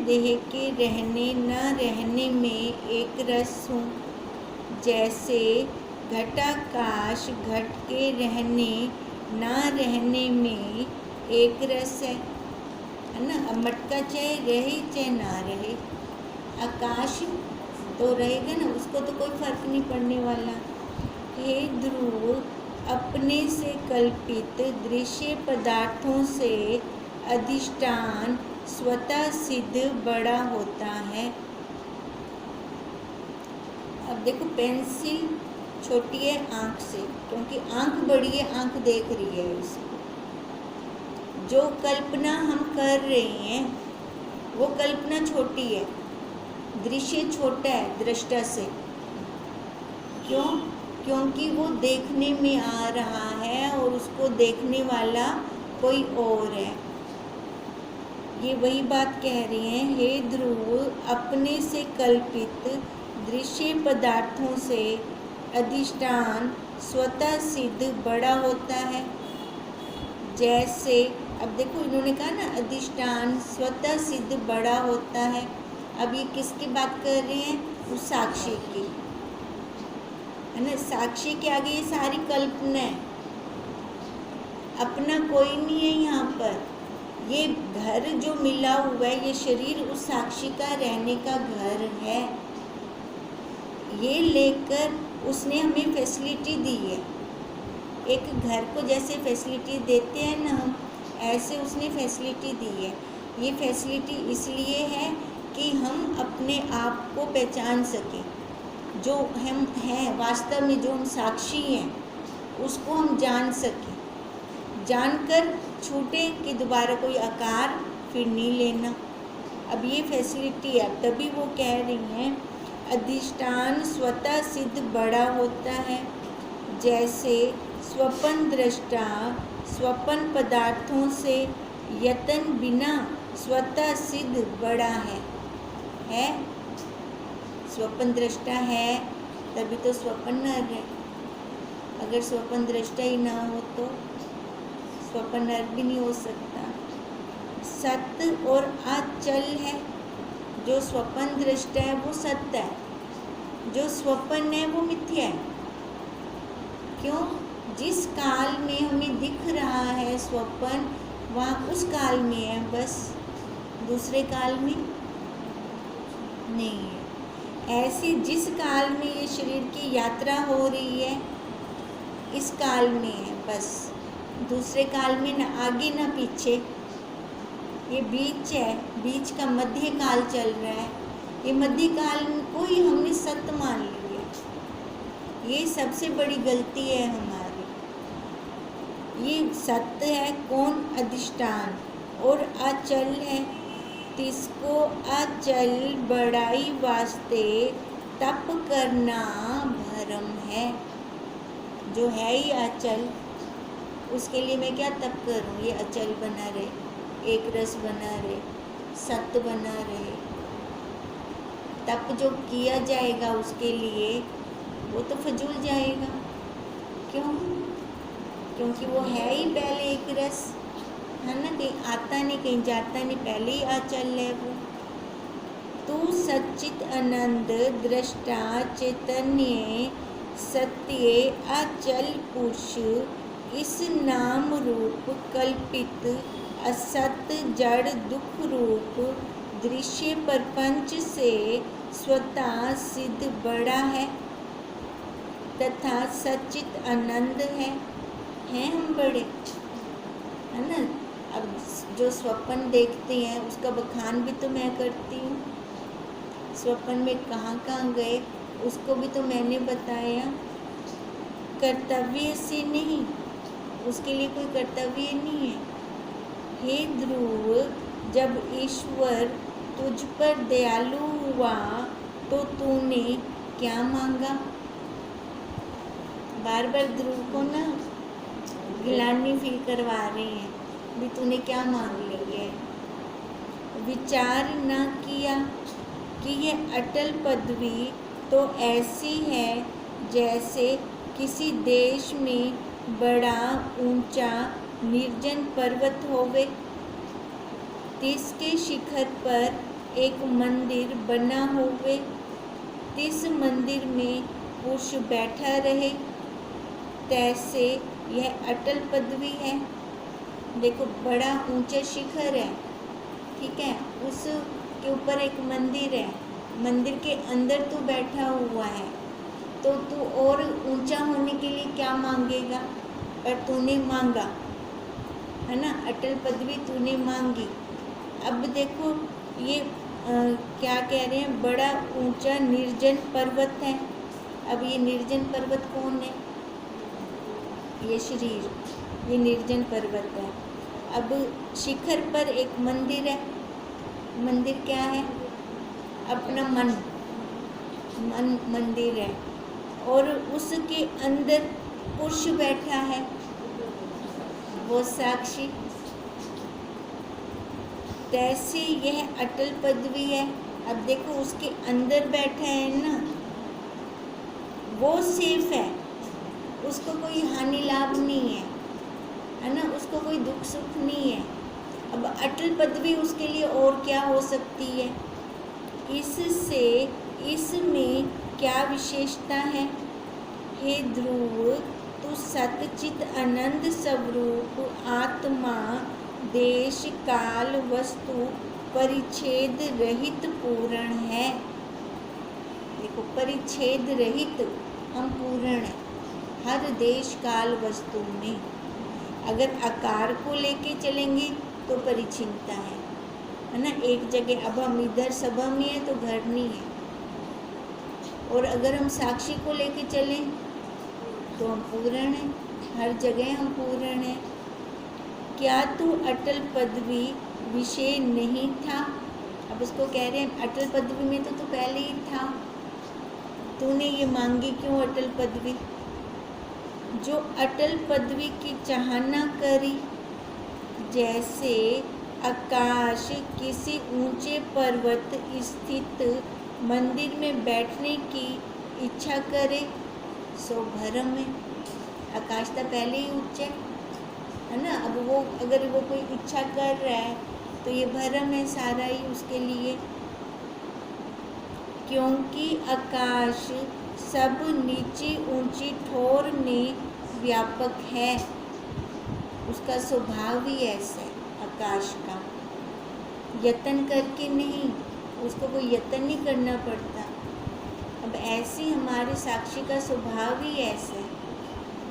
मैं देह के रहने न रहने में एक रस हूँ, जैसे घटाकाश घट के रहने न रहने में एक रस है ना। अब मटका चाहे रहे चाहे ना रहे, आकाश तो रहेगा ना, उसको तो कोई फर्क नहीं पड़ने वाला। हे ध्रुव, अपने से कल्पित दृश्य पदार्थों से अधिष्ठान स्वतः सिद्ध बड़ा होता है। अब देखो, पेंसिल छोटी है आँख से, क्योंकि आँख बड़ी है, आँख देख रही है उसे। जो कल्पना हम कर रहे हैं वो कल्पना छोटी है, दृश्य छोटा है दृष्टा से। क्यों? क्योंकि वो देखने में आ रहा है और उसको देखने वाला कोई और है। ये वही बात कह रही हैं, हे ध्रुव, अपने से कल्पित दृश्य पदार्थों से अधिष्ठान स्वतः सिद्ध बड़ा होता है। जैसे, अब देखो इन्होंने कहा ना, अधिष्ठान स्वतः सिद्ध बड़ा होता है। अब ये किसकी बात कर रहे हैं? उस साक्षी की, है ना। साक्षी के आगे ये सारी कल्पना है, अपना कोई नहीं है यहाँ पर। ये घर जो मिला हुआ है, ये शरीर उस साक्षी का रहने का घर है। ये लेकर उसने हमें फैसिलिटी दी है। एक घर को जैसे फैसिलिटी देते हैं ना हम, ऐसे उसने फैसिलिटी दी है। ये फैसिलिटी इसलिए है कि हम अपने आप को पहचान सकें, जो हम हैं वास्तव में, जो हम साक्षी हैं, उसको हम जान सकें। जानकर छूटे कि दोबारा कोई आकार फिर नहीं लेना। अब ये फैसिलिटी है, तभी वो कह रही हैं अधिष्ठान स्वतः सिद्ध बड़ा होता है। जैसे स्वपन दृष्टा स्वपन पदार्थों से यतन बिना स्वतः सिद्ध बड़ा है। स्वपन दृष्टा है तभी तो स्वपन नर है। अगर स्वपन दृष्टा ही ना हो तो स्वपन नर भी नहीं हो सकता। सत्य और अचल है। जो स्वपन दृष्टा है वो सत्य है, जो स्वपन है वो मिथ्या है। क्यों? जिस काल में हमें दिख रहा है स्वपन, वहाँ उस काल में है बस, दूसरे काल में नहीं है। ऐसी जिस काल में ये शरीर की यात्रा हो रही है, इस काल में है बस, दूसरे काल में ना आगे ना पीछे। ये बीच है, बीच का मध्य काल चल रहा है। ये मध्य काल को ही हमने सत्य मान लिया। ये सबसे बड़ी गलती है हमारी। ये सत्य है कौन? अधिष्ठान। और अचल है, तिसको अचल बड़ाई वास्ते तप करना भरम है। जो है ही अचल, उसके लिए मैं क्या तप करूं? ये अचल बना रहे, एक रस बना रहे, सत्य बना रहे। तप जो किया जाएगा उसके लिए, वो तो फजूल जाएगा। क्यों? क्योंकि वो है ही पहले एक रस, है ना। कहीं आता नहीं, कहीं जाता नहीं, पहले ही अचल है वो। तू सच्चित आनंद दृष्टा चैतन्य सत्य अचल पुरुष, इस नाम रूप कल्पित असत्य जड़ दुख रूप दृश्य प्रपंच से स्वतः सिद्ध बड़ा है तथा सच्चित आनंद है हम बड़े, है ना। अब जो स्वप्न देखते हैं उसका बखान भी तो मैं करती हूँ। स्वप्न में कहाँ कहाँ गए उसको भी तो मैंने बताया। कर्तव्य से नहीं, उसके लिए कोई कर्तव्य नहीं है। हे ध्रुव, जब ईश्वर तुझ पर दयालु हुआ तो तूने क्या मांगा? बार बार ध्रुव को ना गिलानी फील करवा रही हैं भी तूने क्या मांग ली है। विचार न किया कि ये अटल पदवी तो ऐसी है जैसे किसी देश में बड़ा ऊंचा निर्जन पर्वत होवे, जिसके शिखर पर एक मंदिर बना होवे, तिस मंदिर में पुरुष बैठा रहे, तैसे यह अटल पदवी है। देखो बड़ा ऊंचा शिखर है, ठीक है, उसके ऊपर एक मंदिर है, मंदिर के अंदर तू बैठा हुआ है, तो तू और ऊंचा होने के लिए क्या मांगेगा, पर तूने मांगा, है ना, अटल पदवी तूने मांगी। अब देखो ये क्या कह रहे हैं, बड़ा ऊंचा निर्जन पर्वत है। अब ये निर्जन पर्वत कौन है, ये शरीर, ये निर्जन पर्वत है। अब शिखर पर एक मंदिर है, मंदिर क्या है, अपना मन मंदिर है, और उसके अंदर पुरुष बैठा है, वो साक्षी। तैसे यह अटल पदवी है। अब देखो उसके अंदर बैठा है ना, वो सेफ है, उसको कोई हानि लाभ नहीं है ना, उसको कोई दुख सुख नहीं है। अब अटल पदवी उसके लिए और क्या हो सकती है, इससे इसमें क्या विशेषता है। हे ध्रुव, तू सतचित आनंद स्वरूप आत्मा, देश काल वस्तु परिच्छेद रहित पूर्ण है। देखो परिच्छेद रहित हम पूर्ण हैं हर देश काल वस्तु में। अगर आकार को लेके चलेंगे तो परिचिनता है ना, एक जगह, अब हम इधर सभा में है तो घर नहीं है, और अगर हम साक्षी को लेके चलें तो हम पूर्ण हैं, हर जगह हम पूर्ण हैं। क्या तू अटल पदवी विषय नहीं था। अब उसको कह रहे हैं अटल पदवी में तो तू पहले ही था, तूने ये मांगी क्यों अटल पदवी। जो अटल पदवी की चाहना करी, जैसे आकाश किसी ऊंचे पर्वत स्थित मंदिर में बैठने की इच्छा करे, सो भरम है। आकाश तो पहले ही ऊंचा है ना, अब वो अगर वो कोई इच्छा कर रहा है तो ये भरम है सारा ही उसके लिए, क्योंकि आकाश सब नीची ऊंची ठोर में व्यापक है। उसका स्वभाव ही ऐसा है आकाश का, यत्न करके नहीं, उसको कोई यत्न नहीं करना पड़ता। अब ऐसे हमारे साक्षी का स्वभाव ही ऐसा है,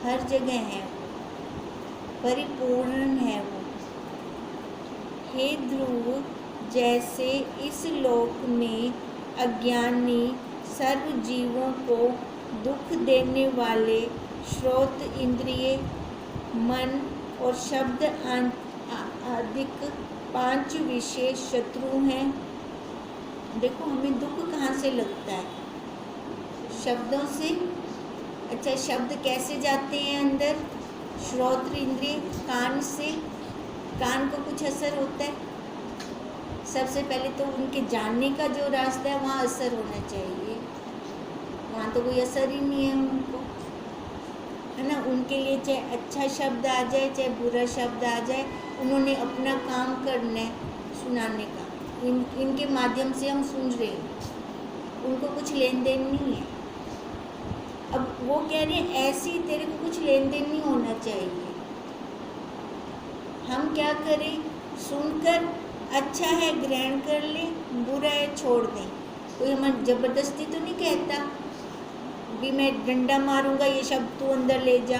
हर जगह है, परिपूर्ण है वो। हे ध्रुव, जैसे इस लोक में अज्ञानी सर्व जीवों को दुख देने वाले श्रोत इंद्रिय, मन और शब्द आदिक 5 विशेष शत्रु हैं। देखो हमें दुख कहाँ से लगता है, शब्दों से। अच्छा, शब्द कैसे जाते हैं अंदर, श्रोत्र इंद्रिय, कान से। कान को कुछ असर होता है, सबसे पहले तो उनके जानने का जो रास्ता है वहाँ असर होना चाहिए, वहाँ तो कोई असर ही नहीं है उनको, है ना। उनके लिए चाहे अच्छा शब्द आ जाए चाहे बुरा शब्द आ जाए, उन्होंने अपना काम करना है सुनाने का। इनके माध्यम से हम सुन रहे हैं, उनको कुछ लेन देन नहीं है। अब वो कह रहे हैं ऐसी तेरे को कुछ लेन देन नहीं होना चाहिए। हम क्या करें, सुनकर अच्छा है ग्रहण कर लें, बुरा है छोड़ दें। कोई हमें ज़बरदस्ती तो नहीं कहता भी मैं डंडा मारूंगा ये शब्द तू अंदर ले जा।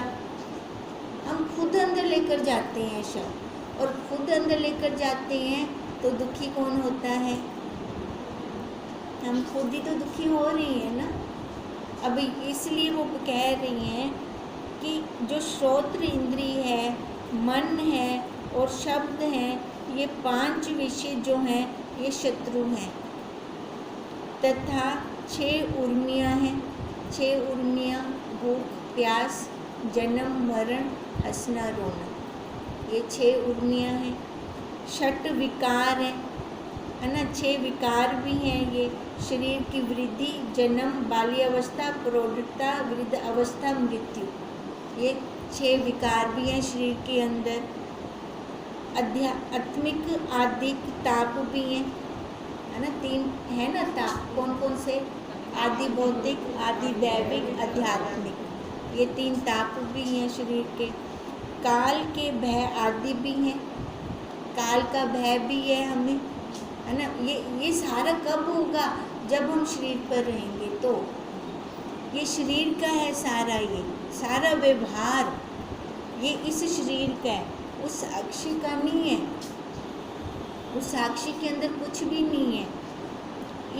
हम खुद अंदर लेकर जाते हैं शब्द, और खुद अंदर लेकर जाते हैं तो दुखी कौन होता है, हम खुद ही तो दुखी हो रही हैं ना। अब इसलिए वो कह रही हैं कि जो श्रोत्र इंद्रिय है, मन है और शब्द हैं, ये 5 विषय जो हैं ये शत्रु हैं, तथा 6 उर्मियाँ हैं। 6 उर्मियाँ, भूख प्यास, जन्म मरण, हंसना रोना, ये 6 उर्मियाँ हैं। 6 विकार हैं, है ना, 6 विकार भी हैं ये, शरीर की वृद्धि, जन्म, बाल्यावस्था, प्रौढ़ता, वृद्ध अवस्था, मृत्यु, ये 6 विकार भी हैं शरीर के अंदर। आध्यात्मिक आदिक ताप भी हैं, है ना, है ना ताप, कौन कौन से? आदि भौतिक, आदि दैविक, आध्यात्मिक, ये 3 ताप भी हैं शरीर के। काल के भय आदि भी हैं, काल का भय भी है हमें, है ना। ये सारा कब होगा? जब हम शरीर पर रहेंगे। तो ये शरीर का है सारा, ये सारा व्यवहार ये इस शरीर का है, उस साक्षी का नहीं है। उस साक्षी के अंदर कुछ भी नहीं है।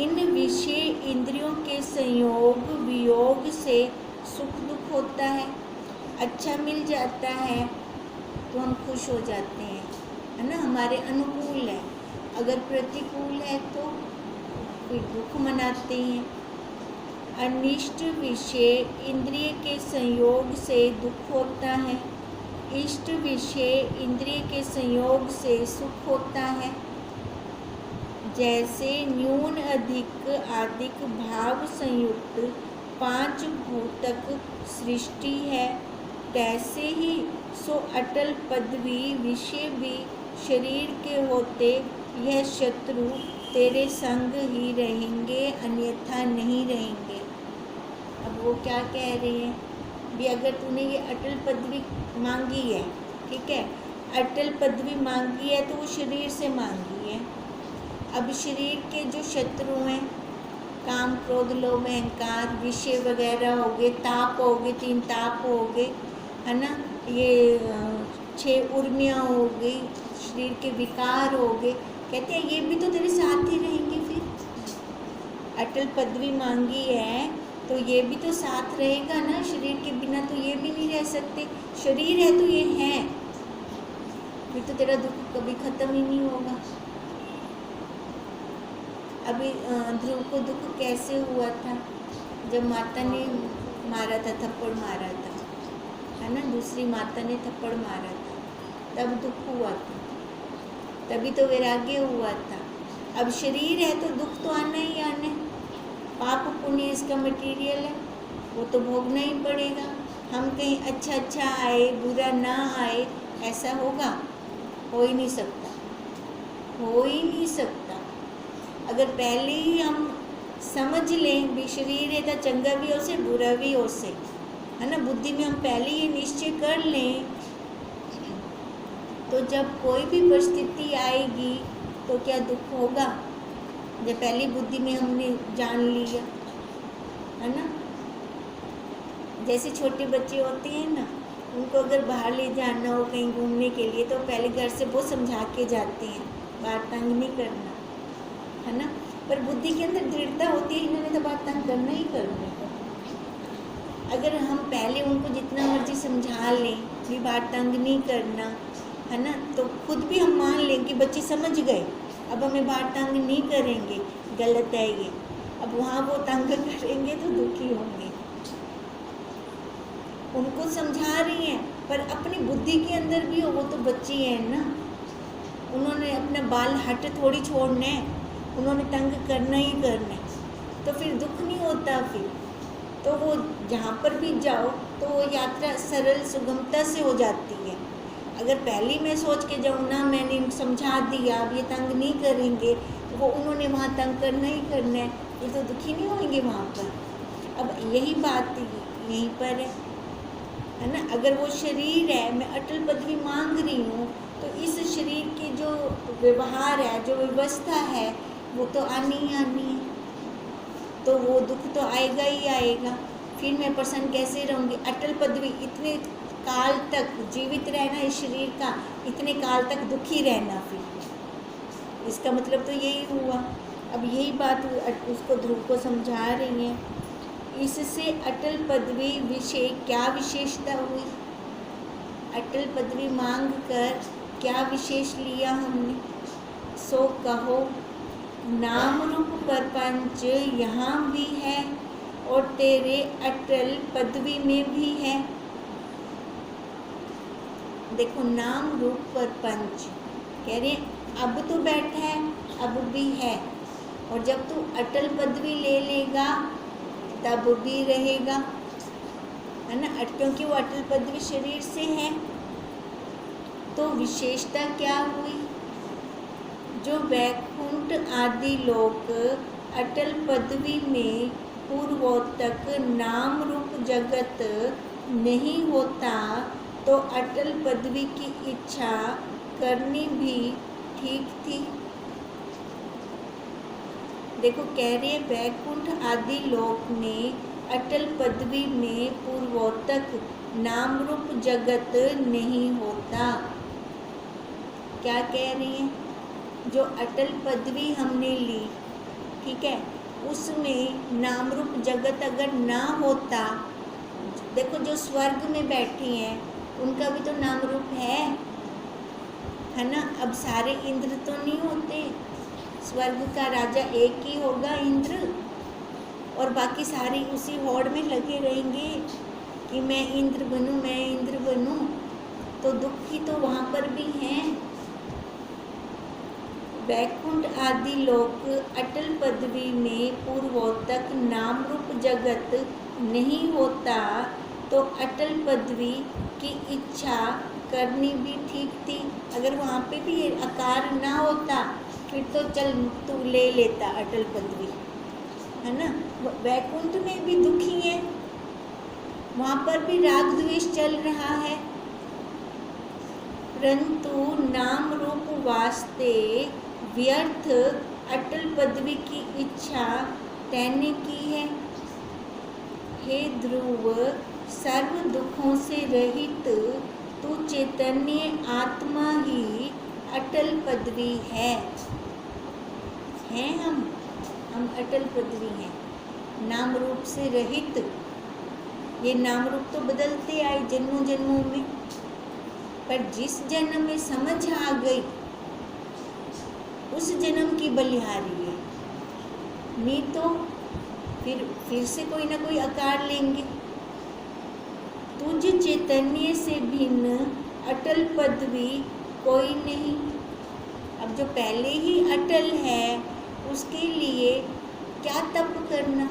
इन विषय इंद्रियों के संयोग वियोग से सुख दुख होता है। अच्छा मिल जाता है तो हम खुश हो जाते हैं, है ना, हमारे अनुकूल है। अगर प्रतिकूल है तो फिर दुख मनाते हैं। अनिष्ट विषय इंद्रिय के संयोग से दुख होता है, इष्ट विषय इंद्रिय के संयोग से सुख होता है। जैसे न्यून अधिक आदिक भाव संयुक्त 5 भूतक सृष्टि है, तैसे ही सो अटल पदवी विषय भी शरीर के होते यह शत्रु तेरे संग ही रहेंगे, अन्यथा नहीं रहेंगे। अब वो क्या कह रहे हैं भी, अगर तूने ये अटल पदवी मांगी है, ठीक है, अटल पदवी मांगी है तो वो शरीर से मांगी है। अब शरीर के जो शत्रु हैं, काम क्रोध लोभ अहंकार विषय वगैरह हो गए, ताप हो गए, 3 ताप हो गए, है ना, ये 6 उर्मियाँ हो गई, शरीर के विकार हो गए। कहते हैं ये भी तो तेरे साथ ही रहेंगे। फिर अटल पदवी मांगी है तो ये भी तो साथ रहेगा ना, शरीर के बिना तो ये भी नहीं रह सकते। शरीर है तो ये है, फिर तो तेरा दुख कभी खत्म ही नहीं होगा। अभी ध्रुव को दुख कैसे हुआ था? जब माता ने मारा था, थप्पड़ मारा था, है ना, दूसरी माता ने थप्पड़ मारा था, तब दुख हुआ था, तभी तो वैराग्य हुआ था। अब शरीर है तो दुख तो आना ही आना है, पाप पुण्य इसका मटेरियल है, वो तो भोगना ही पड़ेगा। हम कहीं अच्छा आए बुरा ना आए, ऐसा होगा? हो ही नहीं सकता, हो ही नहीं सकता। अगर पहले ही हम समझ लें भी शरीर है तो चंगा भी हो से बुरा भी हो से, है ना, बुद्धि में हम पहले ही निश्चय कर लें, तो जब कोई भी परिस्थिति आएगी तो क्या दुख होगा? जब पहली बुद्धि में हमने जान लिया, है ना। जैसे छोटे बच्चे होते हैं ना, उनको अगर बाहर ले जाना हो कहीं घूमने के लिए तो पहले घर से बहुत समझा के जाते हैं, बाहर तंग नहीं करना, है ना। पर बुद्धि के अंदर दृढ़ता होती है, इन्होंने तो बाहर तंग करना ही करना है। अगर हम पहले उनको जितना मर्जी समझा लें भी बाहर तंग नहीं करना, है ना, तो खुद भी हम मान लें कि बच्चे समझ गए, अब हमें बाहर तंग नहीं करेंगे, गलत है ये। अब वहाँ वो तंग करेंगे तो दुखी होंगे। उनको समझा रही हैं पर अपनी बुद्धि के अंदर भी हो, वो तो बच्चे हैं ना, उन्होंने अपना बाल हट थोड़ी छोड़ना है, उन्होंने तंग करना ही करना है, तो फिर दुख नहीं होता। फिर तो वो जहाँ पर भी जाओ तो वो यात्रा सरल सुगमता से हो जाती है। अगर पहले मैं सोच के जाऊँ ना, मैंने समझा दिया अब ये तंग नहीं करेंगे, तो वो उन्होंने वहाँ तंग करना ही करना है, ये तो दुखी नहीं होंगे वहाँ पर। अब यही बात यहीं पर है ना। अगर वो शरीर है, मैं अटल पदवी मांग रही हूँ, तो इस शरीर की जो व्यवहार है, जो व्यवस्था है, वो तो आनी ही आनी है, तो वो दुख तो आएगा ही आएगा। फिर मैं प्रसन्न कैसे रहूँगी? अटल पदवी, इतने काल तक जीवित रहना इस शरीर का, इतने काल तक दुखी रहना, फिर इसका मतलब तो यही हुआ। अब यही बात उसको ध्रुव को समझा रही हैं। इससे अटल पदवी विषय क्या विशेषता हुई? अटल पदवी मांग कर क्या विशेष लिया हमने? सो कहो, नाम रूप प्रपंच यहाँ भी है और तेरे अटल पदवी में भी है। देखो, नाम रूप प्रपंच कह रहे अब तो बैठा है, अब भी है, और जब तू अटल पदवी ले लेगा तब भी रहेगा, है ना, क्योंकि वो अटल पदवी शरीर से है। तो विशेषता क्या हुई? जो वैकुंठ आदि लोक अटल पदवी में पूर्वोत्तक नाम रूप जगत नहीं होता तो अटल पदवी की इच्छा करनी भी ठीक थी। देखो कह रहे हैं वैकुंठ आदि लोक में अटल पदवी में पूर्वोत्तक नाम रूप जगत नहीं होता। क्या कह रही हैं? जो अटल पदवी हमने ली, ठीक है, उसमें नाम रूप जगत अगर ना होता, देखो जो स्वर्ग में बैठी हैं उनका भी तो नाम रूप है ना। अब सारे इंद्र तो नहीं होते, स्वर्ग का राजा एक ही होगा इंद्र, और बाकी सारे उसी होड़ में लगे रहेंगे कि मैं इंद्र बनूं, मैं इंद्र बनूं। तो दुखी तो वहाँ पर भी हैं। वैकुंठ आदि लोक अटल पदवी में पूर्वोत्तक नाम रूप जगत नहीं होता तो अटल पदवी की इच्छा करनी भी ठीक थी। अगर वहाँ पे भी ये आकार ना होता फिर तो चल तू ले लेता अटल पदवी, है ना। वैकुंठ में भी दुखी है, वहाँ पर भी राग द्वेष चल रहा है, परंतु नाम रूप वास्ते व्यर्थ अटल पदवी की इच्छा तैने की है। हे ध्रुव, सर्व दुखों से रहित तू चैतन्य आत्मा ही अटल पदवी है। हम अटल पदवी हैं, नाम रूप से रहित। ये नाम रूप तो बदलते आए जन्मों जन्मों में, पर जिस जन्म में समझ आ गई उस जन्म की बलिहारी है, नहीं तो फिर से कोई ना कोई आकार लेंगे। तुझ चैतन्य से भिन्न अटल पदवी कोई नहीं। अब जो पहले ही अटल है उसके लिए क्या तप करना,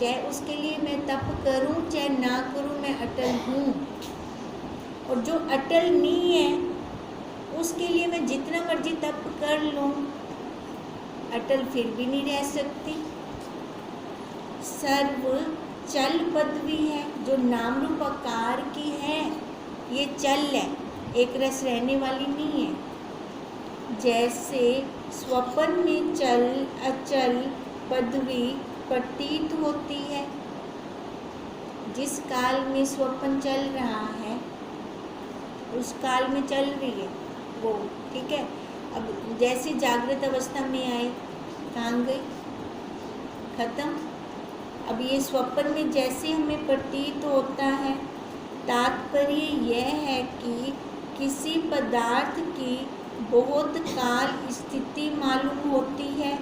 चाहे उसके लिए मैं तप करूं चाहे ना करूं, मैं अटल हूँ। और जो अटल नहीं है उसके लिए मैं जितना मर्जी तप कर लूं, अटल फिर भी नहीं रह सकती। सर्व चल पदवी है, जो नाम रूप आकार की है, ये चल है, एक रस रहने वाली नहीं है। जैसे स्वप्न में चल अचल पदवी प्रतीत होती है। जिस काल में स्वप्न चल रहा है उस काल में चल रही है वो, ठीक है। अब जैसे जागृत अवस्था में आए, कहाँ गई, खत्म। अब ये स्वप्न में जैसे हमें प्रतीत होता है, तात्पर्य यह है कि किसी पदार्थ की बहुत काल स्थिति मालूम होती है,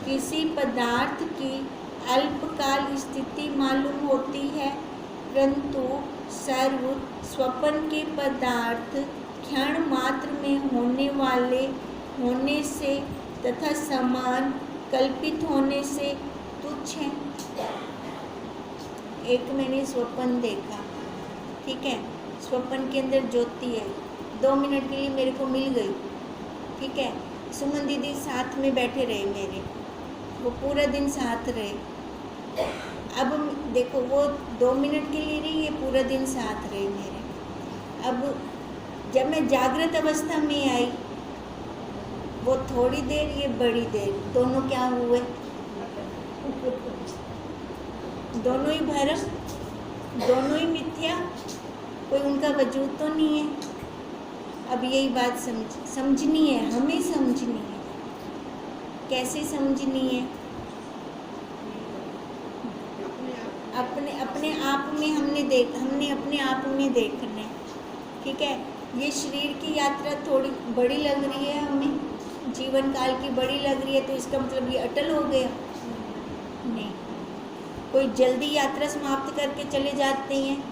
किसी पदार्थ की अल्पकाल स्थिति मालूम होती है, परंतु सर्व स्वप्न के पदार्थ क्षण मात्र में होने वाले होने से तथा समान कल्पित होने से तुच्छ है। एक मैंने स्वप्न देखा, ठीक है, स्वप्न के अंदर ज्योति है, 2 मिनट के लिए मेरे को मिल गई, ठीक है। सुमन दीदी साथ में बैठे रहे मेरे, वो पूरा दिन साथ रहे। अब देखो वो 2 मिनट के लिए नहीं, ये पूरा दिन साथ रहे मेरे। अब जब मैं जागृत अवस्था में आई, वो थोड़ी देर ये बड़ी देर, दोनों क्या हुए, दोनों ही भ्रम, दोनों ही मिथ्या, कोई उनका वजूद तो नहीं है। अब यही बात समझनी है, हमें समझनी है। कैसे समझनी है? अपने आप में हमने अपने आप में देखना है, ठीक है। ये शरीर की यात्रा थोड़ी बड़ी लग रही है, हमें जीवन काल की बड़ी लग रही है, तो इसका मतलब ये अटल हो गया? नहीं। कोई जल्दी यात्रा समाप्त करके चले जाते हैं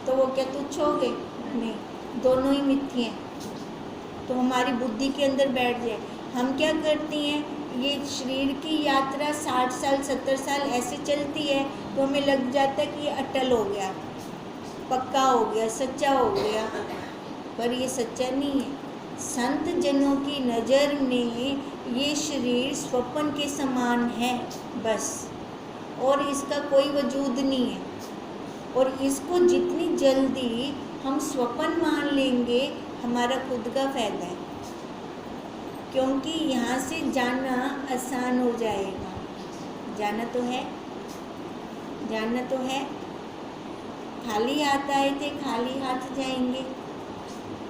तो वो क्या तुच्छ हो गए? नहीं, दोनों ही मिथ्या हैं। तो हमारी बुद्धि के अंदर बैठ जाए। हम क्या करती हैं, ये शरीर की यात्रा 60 साल 70 साल ऐसे चलती है तो हमें लग जाता है कि ये अटल हो गया, पक्का हो गया, सच्चा हो गया, पर ये सच्चा नहीं है। संत जनों की नज़र में ये शरीर स्वप्न के समान है बस, और इसका कोई वजूद नहीं है। और इसको जितनी जल्दी हम स्वप्न मान लेंगे हमारा खुद का फायदा है, क्योंकि यहाँ से जाना आसान हो जाएगा। जाना तो है, जाना तो है। खाली हाथ आए थे, खाली हाथ जाएंगे।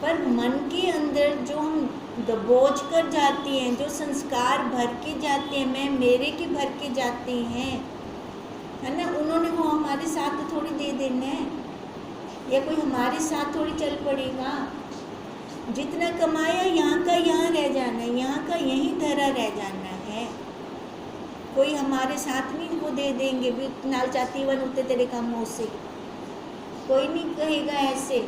पर मन के अंदर जो हम दबोच कर जाते हैं, जो संस्कार भर के जाते हैं, मैं मेरे के भर के जाते हैं, है ना, उन्होंने वो हमारे साथ तो थोड़ी दे देना है, या कोई हमारे साथ थोड़ी चल पड़ेगा। जितना कमाया यहाँ का यहाँ रह जाना है, यहाँ का यहीं धरा रह जाना है। कोई हमारे साथ नहीं वो दे देंगे भी नाल चाहती वन उठते तेरे कामों से, कोई नहीं कहेगा ऐसे।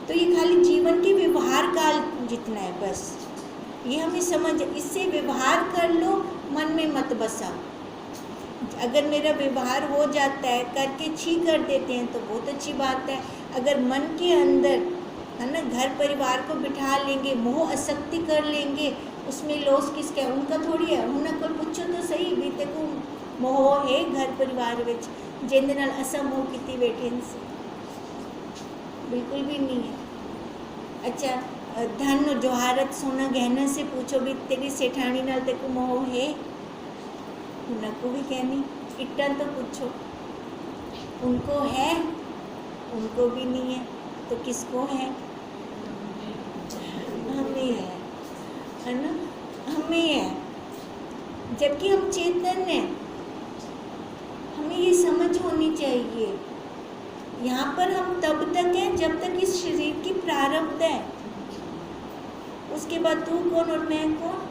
तो ये खाली जीवन के व्यवहार काल जितना है बस, ये हमें समझ, इससे व्यवहार कर लो, मन में मत बसाओ। अगर मेरा व्यवहार हो जाता है, करके छी कर देते हैं तो बहुत अच्छी बात है। अगर मन के अंदर, है ना, घर परिवार को बिठा लेंगे, मोह आसक्ति कर लेंगे, उसमें लॉस किसका है? उनका थोड़ी है। उन्हें कोई पूछो तो सही भी तेको मोह है घर परिवार विच, जिंदे नाल असा मोह किती बैठे से, बिल्कुल भी नहीं है। अच्छा, धन जवाहरत सोना गहना से पूछो भी तेरी सेठानी नाल तेको मोह है? उनको भी कहनी। इट्टा तो पूछो, उनको है? उनको भी नहीं है। तो किसको है? हमें है ना, हमें है। जबकि हम चेतन हैं, हमें ये समझ होनी चाहिए। यहाँ पर हम तब तक हैं जब तक इस शरीर की प्रारब्ध है। उसके बाद तू कौन और मैं कौन?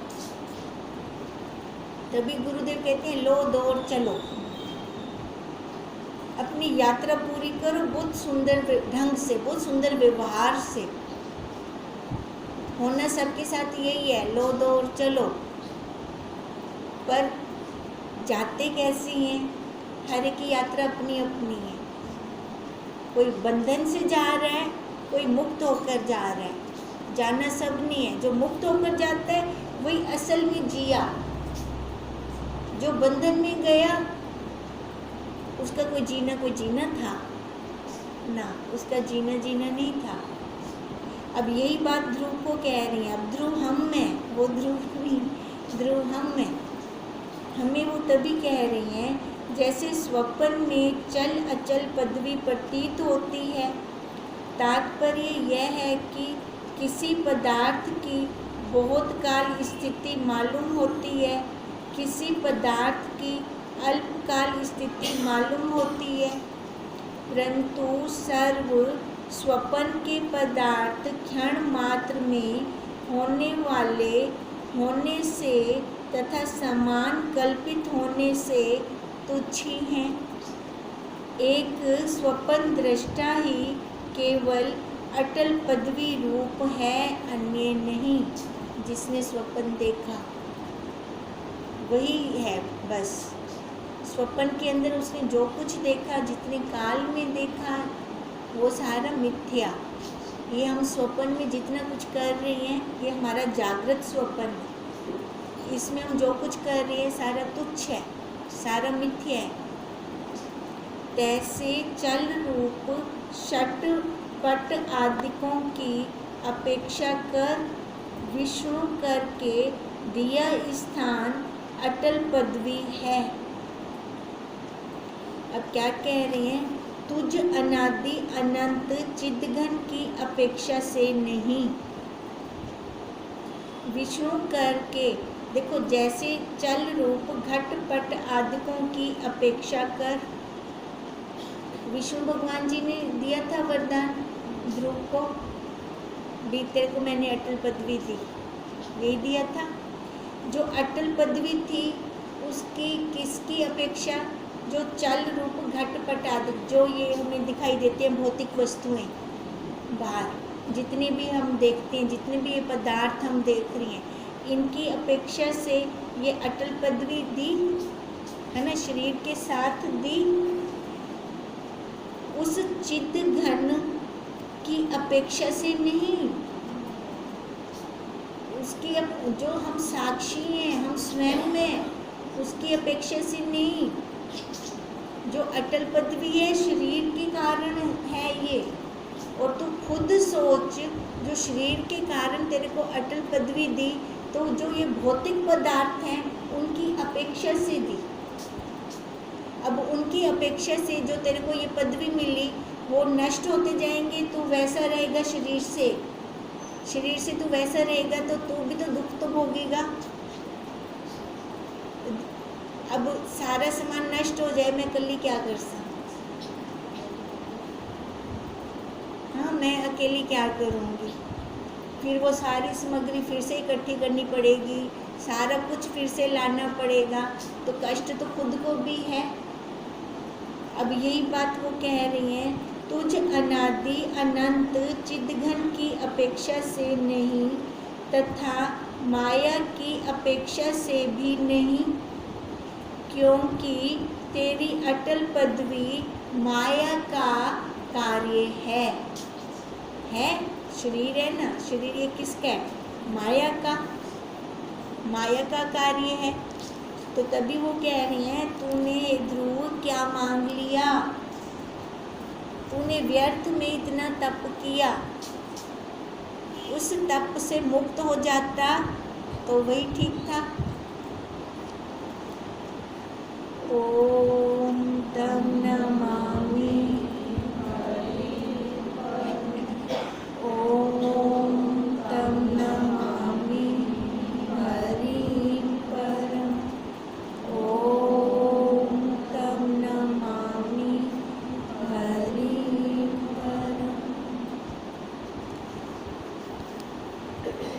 तभी गुरुदेव कहते हैं लो दौड़ चलो, अपनी यात्रा पूरी करो बहुत सुंदर ढंग से, बहुत सुंदर व्यवहार से। होना सबके साथ यही है, लो दौड़ चलो। पर जाते कैसी हैं? हर एक की यात्रा अपनी अपनी है। कोई बंधन से जा रहा है, कोई मुक्त होकर जा रहा है। जाना सब नहीं है। जो मुक्त होकर जाता है वही असल में जिया। जो बंधन में गया उसका कोई जीना था ना, उसका जीना नहीं था। अब यही बात ध्रुव को कह रही हैं। अब ध्रुव हम में, वो ध्रुव नहीं, ध्रुव हम में। हमें वो तभी कह रही हैं जैसे स्वप्न में चल अचल पदवी प्रतीत होती है। तात्पर्य यह है कि किसी पदार्थ की बहुत काल स्थिति मालूम होती है, किसी पदार्थ की अल्पकाल स्थिति मालूम होती है, परंतु सर्व स्वप्न के पदार्थ क्षण मात्र में होने वाले होने से तथा समान कल्पित होने से तुच्छ ही हैं। एक स्वप्न दृष्टा ही केवल अटल पदवी रूप है, अन्य नहीं। जिसने स्वप्न देखा वही है बस। स्वप्न के अंदर उसने जो कुछ देखा, जितने काल में देखा, वो सारा मिथ्या। ये हम स्वप्न में जितना कुछ कर रहे हैं ये हमारा जागृत स्वप्न है। इसमें हम जो कुछ कर रहे हैं सारा तुच्छ है, सारा मिथ्या है। तैसे चल रूप षट पट आदिकों की अपेक्षा कर विष्णु करके दिया स्थान अटल पदवी है। अब क्या कह रही हैं? तुझ अनादि अनंत चिदघन की अपेक्षा से नहीं। विष्णु करके देखो, जैसे चल रूप घट पट आदिकों की अपेक्षा कर। विष्णु भगवान जी ने दिया था वरदान ध्रुव को, भी तेरे को मैंने अटल पदवी दी, यही दिया था। जो अटल पदवी थी उसकी किसकी अपेक्षा? जो चल रूप घट पट आदि, जो ये हमें दिखाई देते हैं भौतिक वस्तुएं बाहर, जितने भी हम देखते हैं, जितने भी ये पदार्थ हम देख रहे हैं, इनकी अपेक्षा से ये अटल पदवी दी है ना, शरीर के साथ दी। उस चिद घन की अपेक्षा से नहीं। उसकी जो हम साक्षी हैं, हम स्वयं में, उसकी अपेक्षा से नहीं। जो अटल पदवी है शरीर के कारण है ये। और तू खुद सोच, जो शरीर के कारण तेरे को अटल पदवी दी, तो जो ये भौतिक पदार्थ हैं उनकी अपेक्षा से दी। अब उनकी अपेक्षा से जो तेरे को ये पदवी मिली वो नष्ट होते जाएंगे, तू वैसा रहेगा शरीर से तू वैसा रहेगा तो तू भी तो दुख तो भोगेगा। अब सारा सामान नष्ट हो जाए, मैं कल क्या कर सकूं? हाँ, मैं अकेली क्या करूँगी? फिर वो सारी सामग्री फिर से इकट्ठी करनी पड़ेगी, सारा कुछ फिर से लाना पड़ेगा, तो कष्ट तो खुद को भी है। अब यही बात वो कह रही हैं, तुझ अनादि अनंत चिदघन की अपेक्षा से नहीं तथा माया की अपेक्षा से भी नहीं, क्योंकि तेरी अटल पदवी माया का कार्य है। शरीर है ना, शरीर ये किसका है? माया का कार्य है। तो तभी वो कह रही हैं, तूने ध्रुव क्या मांग लिया? तूने व्यर्थ में इतना तप किया, उस तप से मुक्त हो जाता तो वही ठीक था। ओम तम